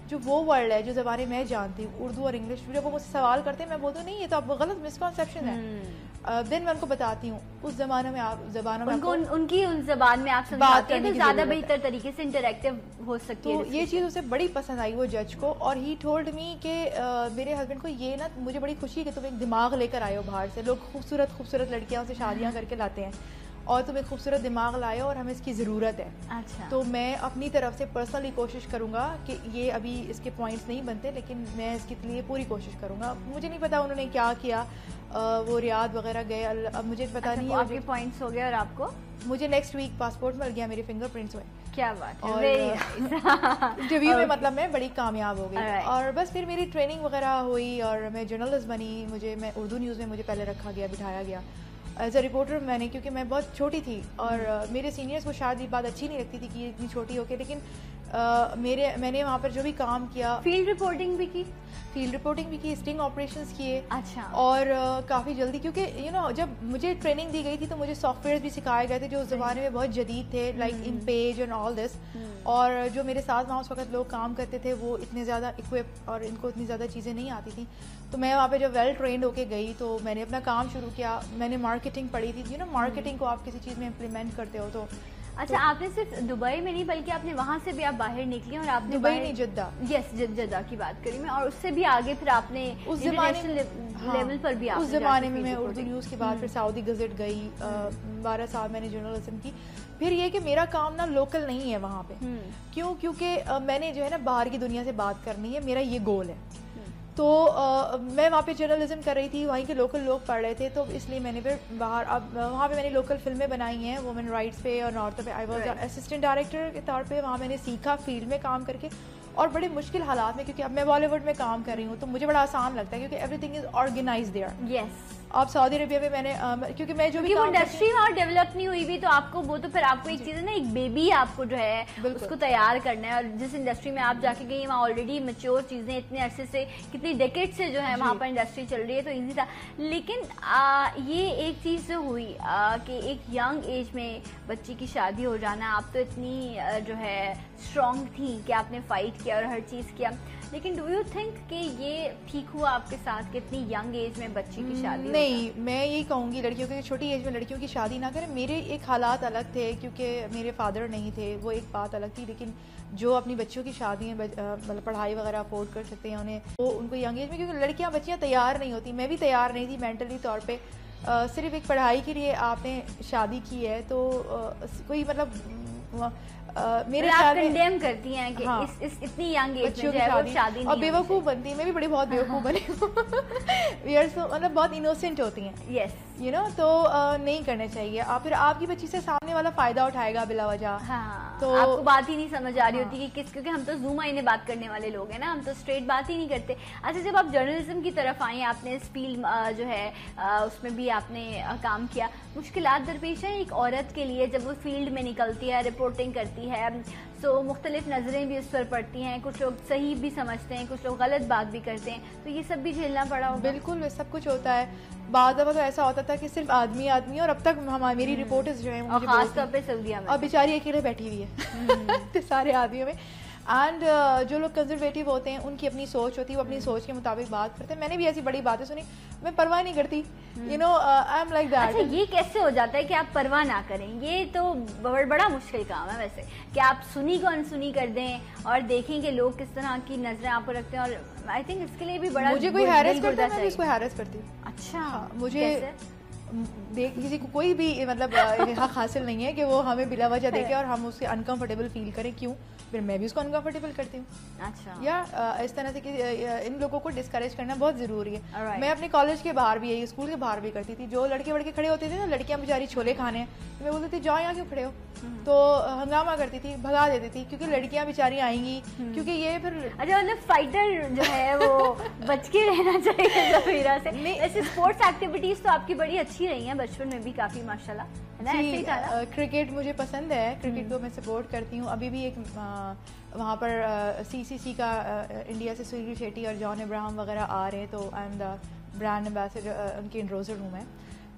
जो वो वर्ल्ड है जो ज़बानें मैं जानती हूँ, उर्दू और इंग्लिश। जब वो मुझसे सवाल करते हैं मैं बोलती हूँ नहीं ये तो आप गलत मिसकॉन्सेप्शन है। देन मैं उनको बताती हूँ उस जमाने में आप जबानों में उनकी उन जबान में आप समझाते हैं तो ज़्यादा बेहतर तरीके से इंटरेक्टिव हो सकती है। तो ये चीज़ उसे बड़ी पसंद आई वो जज को, और ही टोल्ड मी कि मेरे हस्बैंड को ये ना मुझे बड़ी खुशी कि तुम एक दिमाग लेकर आए हो बाहर से, लोग खूबसूरत लड़कियाँ उसे शादियाँ करके लाते हैं, और तुम एक खूबसूरत दिमाग लाए हो और हमें इसकी ज़रूरत है। अच्छा। तो मैं अपनी तरफ से पर्सनली कोशिश करूँगा कि ये अभी इसके पॉइंट्स नहीं बनते, लेकिन मैं इसके लिए पूरी कोशिश करूँगा। मुझे नहीं पता उन्होंने क्या किया, वो रियाद वगैरह गए, अब मुझे पता नहीं। आपके पॉइंट्स हो गए और आपको? मुझे नेक्स्ट वीक पासपोर्ट मिल गया, मेरे फिंगरप्रिंट्स हुए। क्या बात है। और इंटरव्यू में मतलब मैं बड़ी कामयाब हो गई। और बस फिर मेरी ट्रेनिंग वगैरह हुई और मैं जर्नलिस्ट बनी, मैं उर्दू न्यूज़ में मुझे पहले रखा गया, बिठाया गया एज अ रिपोर्टर। मैंने क्योंकि मैं बहुत छोटी थी और मेरे सीनियर्स को शायद ये बात अच्छी नहीं लगती थी कि इतनी छोटी होके, लेकिन मैंने वहाँ पर जो भी काम किया, फील्ड रिपोर्टिंग भी की, स्टिंग ऑपरेशंस किए। अच्छा। और काफ़ी जल्दी, क्योंकि जब मुझे ट्रेनिंग दी गई थी तो मुझे सॉफ्टवेयर भी सिखाए गए थे जो उस ज़माने में बहुत जदीद थे, like in page and all this. और जो मेरे साथ वहाँ उस वक्त लोग काम करते थे वो इतने ज़्यादा इक्विप और इनको इतनी ज़्यादा चीज़ें नहीं आती थी। तो मैं वहाँ पे जब वेल ट्रेंड होके गई तो मैंने अपना काम शुरू किया। मैंने मार्केटिंग पढ़ी थी, मार्केटिंग को आप किसी चीज़ में इम्प्लीमेंट करते हो तो। अच्छा, आपने सिर्फ दुबई में नहीं बल्कि आपने वहाँ से भी आप बाहर निकली और आपने दुबई नहीं, जद्दा। यस, जद्दा की बात करी मैं, और उससे भी आगे फिर आपने उस जमाने लेवल पर भी उस जमाने में मैं उर्दू न्यूज़ के बाद फिर सऊदी गज़ट गई, 12 साल मैंने जर्नलिज्म की। फिर ये कि मेरा काम ना लोकल नहीं है वहाँ पे। क्यों? क्योंकि मैंने जो है ना बाहर की दुनिया से बात करनी है, मेरा ये गोल है। तो मैं वहाँ पे जर्नलिज्म कर रही थी, वहीं के लोकल लोग पढ़ रहे थे, तो इसलिए मैंने फिर बाहर अब वहाँ पे मैंने लोकल फिल्में बनाई हैं वुमेन राइट्स पे और नॉर्थ पे। आई वॉज असिस्टेंट डायरेक्टर के तौर पे वहाँ मैंने सीखा फील्ड में काम करके, और बड़े मुश्किल हालात में, क्योंकि अब मैं बॉलीवुड में काम कर रही हूँ तो मुझे बड़ा आसान लगता है क्योंकि everything is organised there. Yes. आप सऊदी अरबिया में मैंने क्योंकि मैं जो भी वो इंडस्ट्री वहाँ डेवलप नहीं हुई भी, तो आपको वो तो फिर आपको एक चीज़ है ना, एक बेबी आपको जो है उसको तैयार करना है, और जिस इंडस्ट्री में आप जाके गई वहाँ ऑलरेडी मैच्योर चीज़ें इतने अरसे से, कितनी डेकेड से जो है वहाँ पर इंडस्ट्री चल रही है, तो ईजी था। लेकिन ये एक चीज़ जो हुई कि एक यंग एज में बच्ची की शादी हो जाना, आप तो इतनी जो है स्ट्रॉन्ग थी कि आपने फाइट किया और हर चीज़ किया, लेकिन डू यू थिंक कि ये ठीक हुआ आपके साथ कि इतनी यंग एज में बच्ची की शादी? नहीं, मैं यही कहूँगी लड़कियों की छोटी एज में लड़कियों की शादी ना करें। मेरे एक हालात अलग थे क्योंकि मेरे फादर नहीं थे, वो एक बात अलग थी, लेकिन जो अपनी बच्चियों की शादी है मतलब पढ़ाई वगैरह अफोर्ड कर सकते हैं उन्हें, वो उनको यंग एज में, क्योंकि लड़कियाँ बच्चियाँ तैयार नहीं होती, मैं भी तैयार नहीं थी मेंटली तौर पर। सिर्फ एक पढ़ाई के लिए आपने शादी की है तो कोई मतलब मेरे ख्याल में कंडेम करती हैं कि हाँ, इस इतनी यंग एज में जो है वो शादी नहीं, और बेवकूफ़ बनती है। मैं भी बड़ी बहुत बेवकूफ़ बनी हूँ मतलब बहुत इनोसेंट होती हैं, यस यू नो, तो नहीं करने चाहिए। आप फिर आपकी बच्ची से सामने वाला फायदा उठाएगा बिला वजह। हाँ, तो आपको बात ही नहीं समझ आ रही होती कि किस, क्योंकि हम तो जूम आईने बात करने वाले लोग हैं ना, हम तो स्ट्रेट बात ही नहीं करते। अच्छा, जब आप जर्नलिज्म की तरफ आए, आपने इस फील्ड जो है उसमें भी आपने काम किया, मुश्किलात दरपेश है एक औरत के लिए जब वो फील्ड में निकलती है, रिपोर्टिंग करती है, सो मुख्तलिफ नज़रें भी उस पर पड़ती हैं, कुछ लोग सही भी समझते हैं, कुछ लोग गलत बात भी करते हैं, तो ये सब भी झेलना पड़ा होगा? बिल्कुल, सब कुछ होता है। बाद दफ़ा तो ऐसा होता था कि सिर्फ आदमी और अब तक मेरी रिपोर्टर्स जो है खास तौर पे सऊदीया में, और बेचारी अकेले बैठी हुई है सारे आदमियों में। एंड जो लोग कंजर्वेटिव होते हैं उनकी अपनी सोच होती है, वो अपनी सोच के मुताबिक बात करते हैं। मैंने भी ऐसी बड़ी बातें सुनी, मैं परवाह नहीं करती, you know, I am like that. अच्छा, ये कैसे हो जाता है कि आप परवाह ना करें? ये तो बड़ा मुश्किल काम है वैसे, कि आप सुनी को अनसुनी कर दें और देखें कि लोग किस तरह की नजरें आप पर रखते हैं, और आई थिंक इसके लिए भी बड़ा, मुझे कोई हैरेस करता है, मैं इसको हैरेस करती हूँ। अच्छा, मुझे किसी को कोई भी मतलब हक हासिल नहीं है कि वो हमें बिला वजह देखे और हम उससे अनकंफर्टेबल फील करें। क्यों? फिर मैं भी उसको अनकंफर्टेबल करती हूँ। अच्छा, या इस तरह से कि इन लोगों को डिस्करेज करना बहुत ज़रूरी है। मैं अपने कॉलेज के बाहर भी, स्कूल के बाहर भी करती थी। जो लड़के वड़के खड़े होते थे ना, लड़कियाँ बेचारी छोले खाने, तो मैं बोलती थी जाओ, यहाँ क्यों खड़े हो, तो हंगामा करती थी, भगा देती थी, क्योंकि लड़कियाँ बेचारी आएंगी, क्योंकि ये फिर अच्छा मतलब फाइटर जो है वो बच के रहना चाहिए ज़मीरा से। ऐसे स्पोर्ट्स एक्टिविटीज तो आपकी बड़ी अच्छी रही हैं बचपन में भी काफ़ी, माशाल्लाह, है ना? ऐसे ही था ना? क्रिकेट मुझे पसंद है, क्रिकेट को मैं सपोर्ट करती हूँ। अभी भी एक वहाँ पर CCC का इंडिया से सुनील शेट्टी और जॉन इब्राहिम वगैरह आ रहे हैं, तो I am the brand ambassador, उनकी एंडोर्सर हूँ मैं।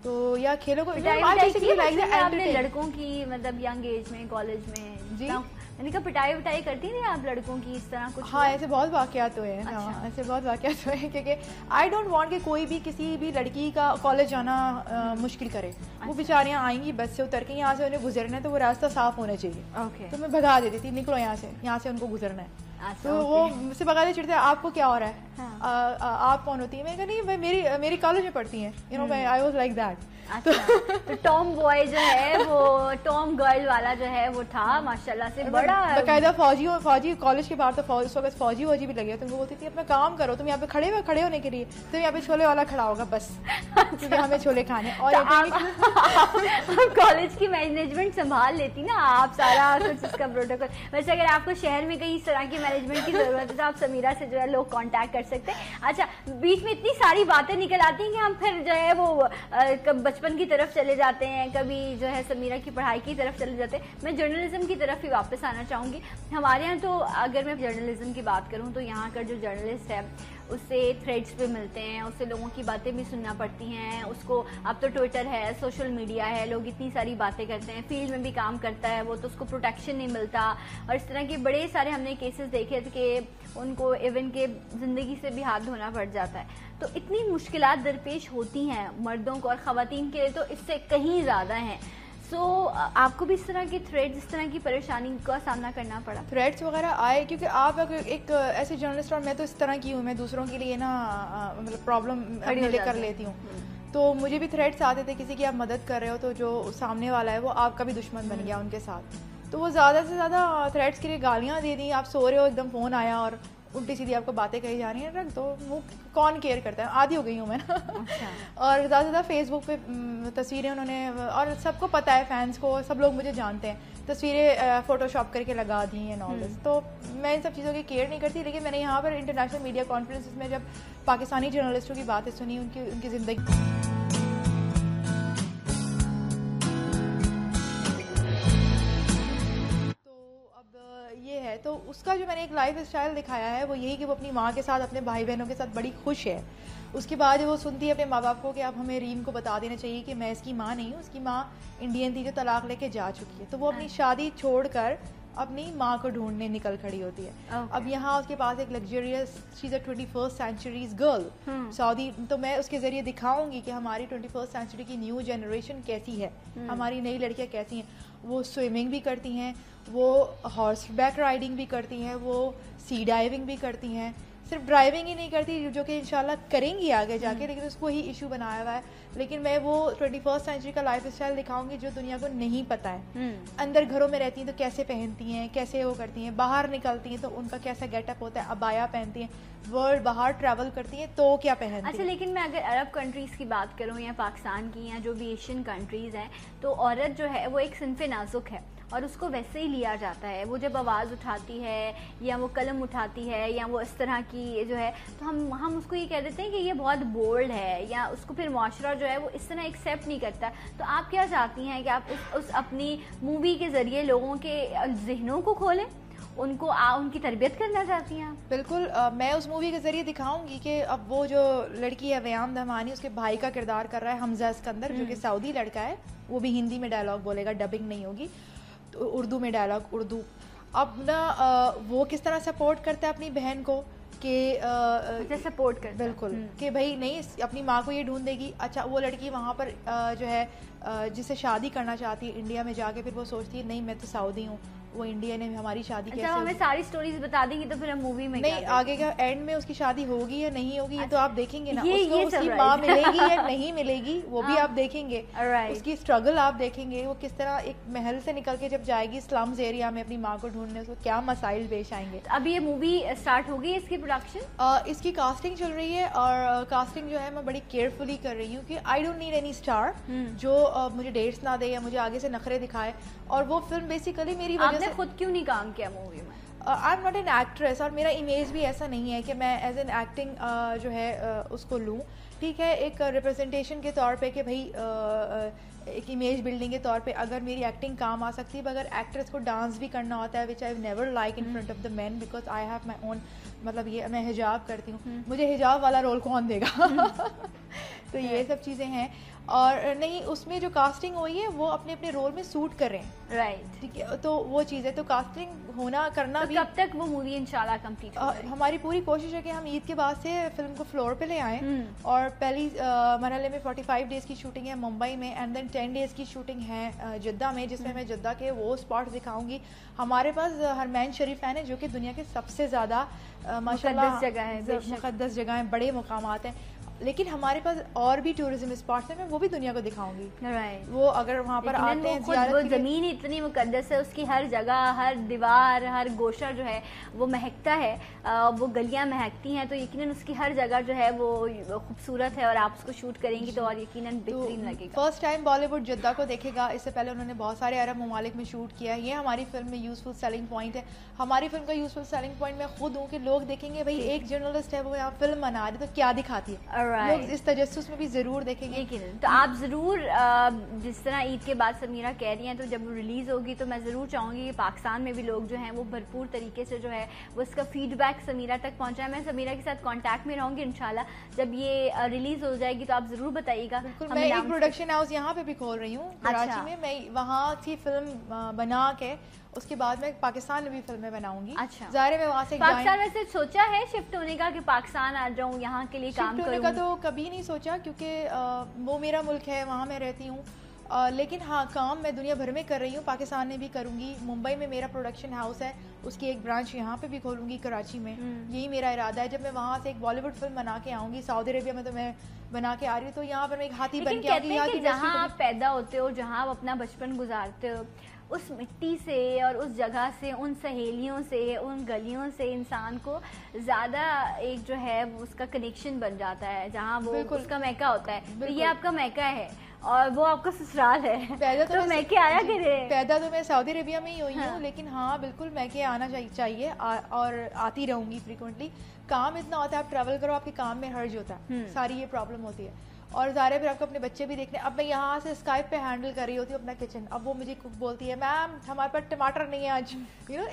तो या खेलों को आपने लड़कों की मतलब यंग एज में कॉलेज में जी, मैंने कहा पिटाई विटाई करती थी आप लड़कों की इस तरह कुछ? हाँ, ऐसे बहुत वाकयात हुए हैं। अच्छा। हाँ, ऐसे बहुत वाकयात हुए हैं, क्योंकि आई डोंट वांट कि कोई भी किसी भी लड़की का कॉलेज जाना मुश्किल करे। अच्छा। वो बेचारियाँ आएंगी बस से उतर के, यहाँ से उन्हें गुजरना है, तो वो रास्ता साफ होना चाहिए। ओके। तो मैं भगा देती थी, निकलो यहाँ से उनको गुजरना है। अच्छा, तो वो मुझसे भगाते चिढ़ते, आपको क्या हो रहा है? हाँ। आप कौन होती है? मैं कहा नहीं भाई, मेरी कॉलेज में पढ़ती हैं, you know, I was like that. अच्छा, तो टॉम बॉय जो है वो टॉम गर्ल वाला जो है वो था माशाल्लाह से बड़ा बाकायदा फौजी कॉलेज के बाहर, तो उस वक्त फौजी भी लगे, तो वो बोलती थी अपना काम करो, तुम यहाँ पे खड़े होने के लिए, तो यहाँ पे छोले वाला खड़ा होगा बस, क्योंकि हमें छोले खाने। और तो कॉलेज की मैनेजमेंट संभाल लेती ना आप, सारा कुछ इसका प्रोटोकॉल। वैसे अगर आपको शहर में कहीं इस तरह की मैनेजमेंट की जरूरत है तो आप समीरा से जो है लोग कांटेक्ट कर सकते हैं। अच्छा, बीच में इतनी सारी बातें निकल आती हैं कि हम फिर जो है वो बचपन की तरफ चले जाते हैं, कभी जो है समीरा की पढ़ाई की तरफ चले जाते हैं। मैं जर्नलिज्म की तरफ ही वापस आना चाहूँगी। हमारे यहाँ तो अगर मैं जर्नलिज्म की बात करूँ तो यहाँ का जो जर्नलिस्ट है उससे थ्रेड्स पे मिलते हैं, उससे लोगों की बातें भी सुनना पड़ती हैं, उसको अब तो ट्विटर है, सोशल मीडिया है, लोग इतनी सारी बातें करते हैं, फील्ड में भी काम करता है वो, तो उसको प्रोटेक्शन नहीं मिलता, और इस तरह के बड़े सारे हमने केसेस देखे थे कि उनको इवन के ज़िंदगी से भी हाथ धोना पड़ जाता है। तो इतनी मुश्किलात दरपेश होती हैं मर्दों को, और ख़वातीन के लिए तो इससे कहीं ज़्यादा हैं। सो आपको भी इस तरह की थ्रेड्स, इस तरह की परेशानी का सामना करना पड़ा? थ्रेड्स वगैरह आए, क्योंकि आप एक ऐसे जर्नलिस्ट, और मैं तो इस तरह की हूँ, मैं दूसरों के लिए ना मतलब प्रॉब्लम लेकर लेती हूँ, तो मुझे भी थ्रेड्स आते थे। किसी की आप मदद कर रहे हो तो जो सामने वाला है वो आपका भी दुश्मन बन गया उनके साथ, तो वो ज़्यादा से ज़्यादा थ्रेड्स के लिए गालियाँ दे दी। आप सो रहे हो, एकदम फ़ोन आया और उल्टी सीधी आपको बातें कही जा रही हैं, रख दो, वो कौन केयर करता है, आदी हो गई हूँ मैं ना। अच्छा। और ज़्यादा से ज़्यादा फेसबुक पे तस्वीरें उन्होंने, और सबको पता है, फैंस को, सब लोग मुझे जानते हैं, तस्वीरें फ़ोटोशॉप करके लगा दी हैं नॉलेज। तो मैं इन सब चीज़ों की केयर नहीं करती, लेकिन मैंने यहाँ पर इंटरनेशनल मीडिया कॉन्फ्रेंसेस में जब पाकिस्तानी जर्नलिस्टों की बातें सुनी, उनकी ज़िंदगी उसका जो मैंने एक लाइफ स्टाइल दिखाया है वो यही कि वो अपनी माँ के साथ, अपने भाई बहनों के साथ बड़ी खुश है। उसके बाद वो सुनती है अपने माँ बाप को कि अब हमें रीम को बता देना चाहिए कि मैं इसकी माँ नहीं हूँ, उसकी माँ इंडियन थी जो तलाक लेके जा चुकी है। तो वो अपनी शादी छोड़कर अपनी माँ को ढूंढने निकल खड़ी होती है। अब यहाँ उसके पास एक luxurious, she is a 21st centuries girl Saudi. तो मैं उसके जरिए दिखाऊंगी कि हमारी 21st सेंचुरी की न्यू जनरेशन कैसी है, हमारी नई लड़कियाँ कैसी हैं। वो स्विमिंग भी करती हैं, वो हॉर्स बैक राइडिंग भी करती हैं, वो सी डाइविंग भी करती हैं। सिर्फ ड्राइविंग ही नहीं करती, जो कि इंशाल्लाह करेंगी आगे जाके, लेकिन उसको ही इशू बनाया हुआ है। लेकिन मैं वो 21st सेंचुरी का लाइफ स्टाइल दिखाऊंगी जो दुनिया को नहीं पता है। अंदर घरों में रहती हैं तो कैसे पहनती हैं, कैसे वो करती हैं, बाहर निकलती हैं तो उनका कैसा गेटअप होता है, अबाया पहनती हैं, वर्ल्ड बाहर ट्रैवल करती हैं तो क्या पहनती हैं। अच्छा, लेकिन मैं अगर अरब कंट्रीज़ की बात करूँ या पाकिस्तान की या जो भी एशियन कंट्रीज़ हैं, तो औरत जो है वो एक सिन्फ़े नाजुक है और उसको वैसे ही लिया जाता है। वो जब आवाज़ उठाती है या वो कलम उठाती है या वो इस तरह की जो है, तो हम उसको ये कह देते हैं कि ये बहुत बोल्ड है, या उसको फिर मुआशरा जो है वो इस तरह एक्सेप्ट नहीं करता। तो आप क्या चाहती हैं कि आप उस अपनी मूवी के ज़रिए लोगों के जहनों को खोलें, उनको उनकी तरबियत करना चाहती हैं आप? बिल्कुल। मैं उस मूवी के जरिए दिखाऊंगी कि अब वो जो लड़की है वयाम दहमानी, उसके भाई का किरदार कर रहा है हमजा सिकंदर, जो कि सऊदी लड़का है। वो भी हिंदी में डायलॉग बोलेगा, डबिंग नहीं होगी, तो उर्दू में डायलॉग उर्दू। अब ना वो किस तरह सपोर्ट करता है अपनी बहन को कि सपोर्ट कर, बिल्कुल कि भाई नहीं अपनी माँ को ये ढूंढ देगी। अच्छा, वो लड़की वहाँ पर जो है जिससे शादी करना चाहती है इंडिया में जाके, फिर वो सोचती है नहीं मैं तो सऊदी हूँ, वो इंडिया ने हमारी शादी कैसे। अच्छा, हमें सारी स्टोरीज बता देंगी तो फिर हम मूवी में नहीं, आगे का एंड में उसकी शादी होगी या नहीं होगी ये तो आप देखेंगे ना। ये उसकी माँ मिलेगी या नहीं मिलेगी वो भी आप देखेंगे। उसकी स्ट्रगल आप देखेंगे, वो किस तरह एक महल से निकल के जब जाएगी स्लम्स एरिया में अपनी माँ को ढूंढने, उसको क्या मसाइल पेश आएंगे। अब ये मूवी स्टार्ट हो गई, इसकी प्रोडक्शन, इसकी कास्टिंग चल रही है और कास्टिंग जो है मैं बड़ी केयरफुली कर रही हूँ कि I don't need any star जो मुझे डेट्स ना दे या मुझे आगे से नखरे दिखाए। और वो फिल्म बेसिकली मेरी वजह से, खुद क्यों नहीं काम किया मूवी में? I am not an actress और मेरा इमेज भी ऐसा नहीं है कि मैं एज एन एक्टिंग जो है उसको लूँ। ठीक है, एक रिप्रेजेंटेशन के तौर पे कि भाई एक इमेज बिल्डिंग के तौर पे अगर मेरी एक्टिंग काम आ सकती है, अगर एक्ट्रेस को डांस भी करना होता है, which I never like in front of the man because I have my own, मतलब ये मैं हिजाब करती हूँ, मुझे हिजाब वाला रोल कौन देगा तो ये सब चीज़ें हैं। और नहीं, उसमें जो कास्टिंग हुई है वो अपने अपने रोल में सूट कर रहे हैं, राइट, ठीक है, तो वो चीज़ है। तो कास्टिंग होना करना तो भी, कब तक वो मूवी इंशाल्लाह कंप्लीट होगी? हमारी पूरी कोशिश है कि हम ईद के बाद से फिल्म को फ्लोर पे ले आएँ। और पहली मरहले में 45 डेज़ की शूटिंग है मुंबई में, एंड देन 10 डेज़ की शूटिंग है जिद्दा में, जिसमें मैं जिद्दा के वो स्पॉट दिखाऊंगी। हमारे पास हरमैन शरीफैन है जो कि दुनिया के सबसे ज़्यादा माशाल्लाह मुक़द्दस जगह हैं, बड़े मुकामात हैं, लेकिन हमारे पास और भी टूरिज्म स्पॉट्स हैं, मैं वो भी दुनिया को दिखाऊंगी। वो अगर वहाँ पर आते हैं, वो ज़मीन इतनी मुकद्दस है, उसकी हर जगह, हर दीवार, हर गोशा जो है वो महकता है, वो गलियाँ महकती हैं, तो यकीनन उसकी हर जगह जो है वो खूबसूरत है और आप उसको शूट करेंगी तो और यकीनन बेहतरीन लगेगा। फर्स्ट टाइम बॉलीवुड जिद्दा को देखेगा, इससे पहले उन्होंने बहुत सारे अरब ममालिक में शूट किया है। ये हमारी फिल्म में यूजफुल सेलिंग पॉइंट है। हमारी फिल्म का यूजफुल सेलिंग पॉइंट मैं खुद हूँ कि लोग देखेंगे भाई एक जर्नलिस्ट है वो यहाँ फिल्म बना रही तो क्या दिखाती है, लोग इस तजस्सुस में भी जरूर देखेंगे। तो आप जरूर जिस तरह ईद के बाद समीरा कह रही हैं, तो जब वो रिलीज होगी तो मैं जरूर चाहूंगी कि पाकिस्तान में भी लोग जो हैं वो भरपूर तरीके से जो है वो इसका फीडबैक समीरा तक पहुंचाएं। मैं समीरा के साथ कांटेक्ट में रहूंगी इंशाल्लाह। जब ये रिलीज हो जाएगी तो आप जरूर बताइएगा। मैं एक प्रोडक्शन हाउस यहाँ पे भी खोल रही हूँ कराची में, मैं वहाँ की फिल्म बना के उसके बाद मैं पाकिस्तान में भी फिल्में बनाऊंगी। अच्छा, ज़ाहिर है वहाँ से पाकिस्तान में से सोचा है शिफ्ट होने का कि पाकिस्तान आ जाऊँ यहाँ के लिए काम करूँ? का तो कभी नहीं सोचा क्योंकि वो मेरा मुल्क है, वहाँ मैं रहती हूँ। लेकिन हाँ, काम मैं दुनिया भर में कर रही हूँ, पाकिस्तान में भी करूँगी। मुंबई में मेरा प्रोडक्शन हाउस है, उसकी एक ब्रांच यहाँ पे भी खोलूँगी कराची में। यही मेरा इरादा है। जब मैं वहाँ से एक बॉलीवुड फिल्म बना के आऊँगी, सऊदी अरेबिया में तो मैं बना के आ रही हूँ, तो यहाँ पर मैं एक हाथी बन के आऊँगी। जहाँ आप पैदा होते हो, जहाँ आप अपना बचपन गुजारते हो, उस मिट्टी से और उस जगह से, उन सहेलियों से, उन गलियों से इंसान को ज़्यादा एक जो है उसका कनेक्शन बन जाता है, जहाँ वो उसका मैका होता है। तो ये आपका मैका है और वो आपका ससुराल है। पैदा तो मैके आया करे? पैदा तो मैं सऊदी अरेबिया में ही हुई हूँ, लेकिन हाँ बिल्कुल मैके आना चाहिए और आती रहूँगी फ्रीक्वेंटली। काम इतना होता है, आप ट्रैवल करो, आपके काम में हर्ज होता है, सारी ये प्रॉब्लम होती है। और ज़ाहिर है फिर आपको अपने बच्चे भी देखने। अब मैं यहाँ से स्काइप पे हैंडल कर रही होती हूँ अपना किचन, अब वो मुझे कुक बोलती है मैम हमारे पास टमाटर नहीं है आज,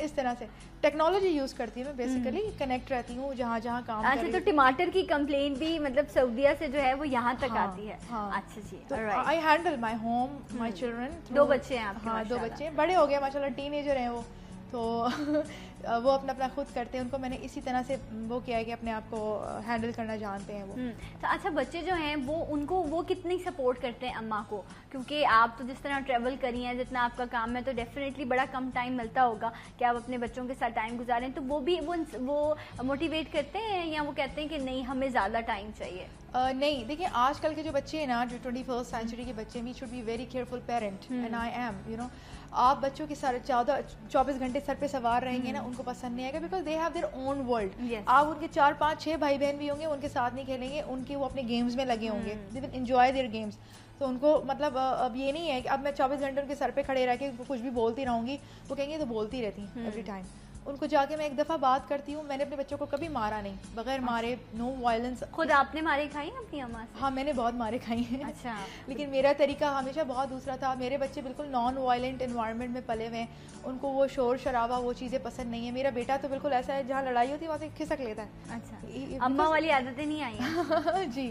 इस तरह से टेक्नोलॉजी यूज़ करती हूँ मैं, बेसिकली कनेक्ट रहती हूँ जहाँ जहाँ काम। अच्छा, तो टमाटर की कंप्लेंट भी मतलब सऊदीया से जो है वो यहाँ तक आती है? अच्छा जी, तो I handle my home, my children. 2 बच्चे हैं आपके? हाँ 2 बच्चे बड़े हो गए माशाल्लाह, टीनेजर हैं वो, तो वो अपना खुद करते हैं। उनको मैंने इसी तरह से वो किया है कि अपने आप को हैंडल करना जानते हैं वो। तो अच्छा, बच्चे जो हैं वो कितनी सपोर्ट करते हैं अम्मा को? क्योंकि आप तो जिस तरह ट्रैवल करी हैं, जितना आपका काम है, तो डेफिनेटली बड़ा कम टाइम मिलता होगा कि आप अपने बच्चों के साथ टाइम गुजारें, तो वो मोटिवेट करते हैं या वो कहते हैं कि नहीं हमें ज़्यादा टाइम चाहिए? नहीं, देखिए आजकल के जो बच्चे हैं ना, जो 21st सेंचुरी के बच्चे, we should be very careful parent and I am आप बच्चों के सारे 24 घंटे सर पे सवार रहेंगे ना, उनको पसंद नहीं आएगा, because they have their own world. आप उनके 4 5 6 भाई बहन भी होंगे, उनके साथ नहीं खेलेंगे, उनके वो अपने गेम्स में लगे होंगे, they will enjoy there games. तो उनको मतलब अब ये नहीं है कि अब मैं 24 घंटे उनके सर पे खड़े रह के कुछ भी बोलती रहूँगी, वो कहेंगे तो बोलती रहती एवरी टाइम। उनको जाके मैं एक दफ़ा बात करती हूँ, मैंने अपने बच्चों को कभी मारा नहीं, बगैर मारे, नो वायलेंस। खुद आपने मारे खाई हैं अपनी अम्मा से? हाँ, मैंने बहुत मारे खाई हैं। अच्छा। लेकिन मेरा तरीका हमेशा बहुत दूसरा था। मेरे बच्चे बिल्कुल नॉन वायलेंट इन्वायरमेंट में पले हुए हैं, उनको वो शोर शराबा वो चीज़ें पसंद नहीं है। मेरा बेटा तो बिल्कुल ऐसा है, जहाँ लड़ाई होती है वहाँ से खिसक लेता है। अच्छा, अम्मा वाली आदतें नहीं आई हैं? जी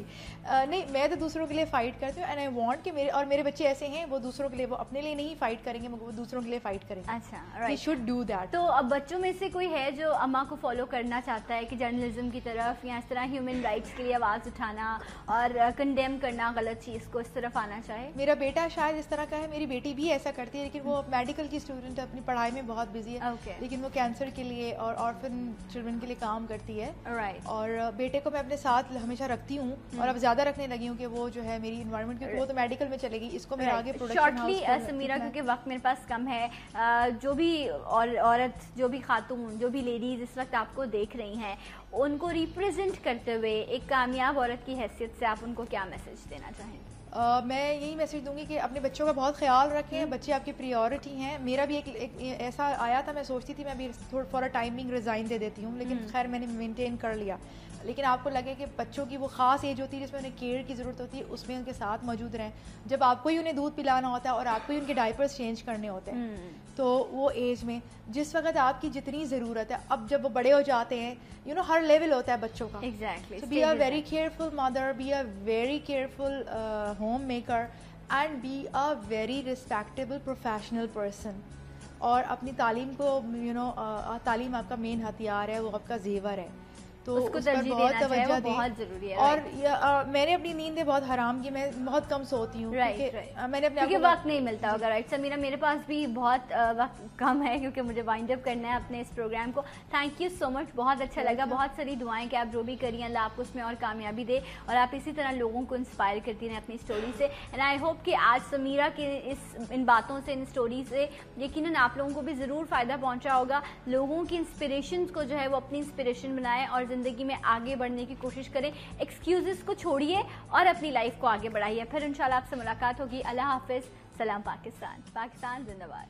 नहीं, मैं तो दूसरों के लिए फ़ाइट करती हूँ एंड आई वांट कि मेरे बच्चे ऐसे हैं, वो दूसरों के लिए, वो अपने लिए नहीं फ़ाइट करेंगे, वो दूसरों के लिए फ़ाइट करेंगे। अच्छा, राइट, शुड डू दैट। तो अब बच्चों में से कोई है जो अम्मा को फॉलो करना चाहता है कि जर्नलिज्म की तरफ या इस तरह ह्यूमन राइट्स के लिए आवाज़ उठाना और कंडेम करना गलत चीज़ को, इस तरफ आना चाहे? मेरा बेटा शायद इस तरह का है, मेरी बेटी भी ऐसा करती है, लेकिन वो मेडिकल की स्टूडेंट है, अपनी पढ़ाई में बहुत बिजी है। लेकिन वो कैंसर के लिए और ऑर्फन चिल्ड्रन के लिए काम करती है। और बेटे को मैं अपने साथ हमेशा रखती हूँ, और अब ज़्यादा रखने लगी हूँ कि वो जो है मेरी इन्वायरमेंट, क्योंकि वो तो मेडिकल में चलेगी, इसको मैं आगे प्रोडक्शन शॉर्टली समीरा, क्योंकि वक्त मेरे पास कम है, जो भी औरत, जो भी खातून, जो भी लेडीज इस वक्त आपको देख रही हैं, उनको रिप्रेजेंट करते हुए एक कामयाब औरत की हैसियत से आप उनको क्या मैसेज देना चाहेंगे? मैं यही मैसेज दूंगी कि अपने बच्चों का बहुत ख्याल रखें, बच्चे आपकी प्रायोरिटी हैं। मेरा भी एक ऐसा आया था, मैं सोचती थी मैं भी फॉर अ टाइमिंग रिज़ाइन दे देती हूँ, लेकिन खैर मैंने मेंटेन कर लिया। लेकिन आपको लगे कि बच्चों की वो ख़ास एज होती है जिसमें उन्हें केयर की ज़रूरत होती है, उसमें उनके साथ मौजूद रहें। जब आपको ही उन्हें दूध पिलाना होता है और आपको ही उनके डायपर्स चेंज करने होते हैं, तो वो एज में जिस वक्त आपकी जितनी ज़रूरत है, अब जब वो बड़े हो जाते हैं, हर लेवल होता है बच्चों का। Exactly. Be a very careful mother, be a very careful home maker and be a very respectable professional person. और अपनी तालीम को, तालीम आपका मेन हथियार है, वो आपका जेवर है, तो उसको तरजीह देना चाहिए, वो बहुत जरूरी है। और मैंने अपनी नींदें बहुत हराम की, मैं बहुत कम सोती हूँ, मैंने अपने क्योंकि वक्त नहीं मिलता होगा। राइट समीरा, मेरे पास भी बहुत वक्त कम है क्योंकि मुझे वाइंड अप करना है अपने इस प्रोग्राम को। थैंक यू सो मच, बहुत अच्छा लगा, बहुत सारी दुआएं कि आप जो भी करिए अल्लाह आपको उसमें और कामयाबी दे, और आप इसी तरह लोगों को इंस्पायर करती रहें अपनी स्टोरी से। एंड आई होप कि आज समीरा के इन बातों से, इन स्टोरी से यकीनन आप लोगों को भी ज़रूर फ़ायदा पहुँचा होगा। लोगों की इंस्पिरेशन को जो है वो अपनी इंस्पिरेशन बनाएं और ज़िंदगी में आगे बढ़ने की कोशिश करें। एक्सक्यूजेस को छोड़िए और अपनी लाइफ को आगे बढ़ाइए। फिर इंशाल्लाह आपसे मुलाकात होगी। अल्लाह हाफिज़, सलाम पाकिस्तान, पाकिस्तान जिंदाबाद।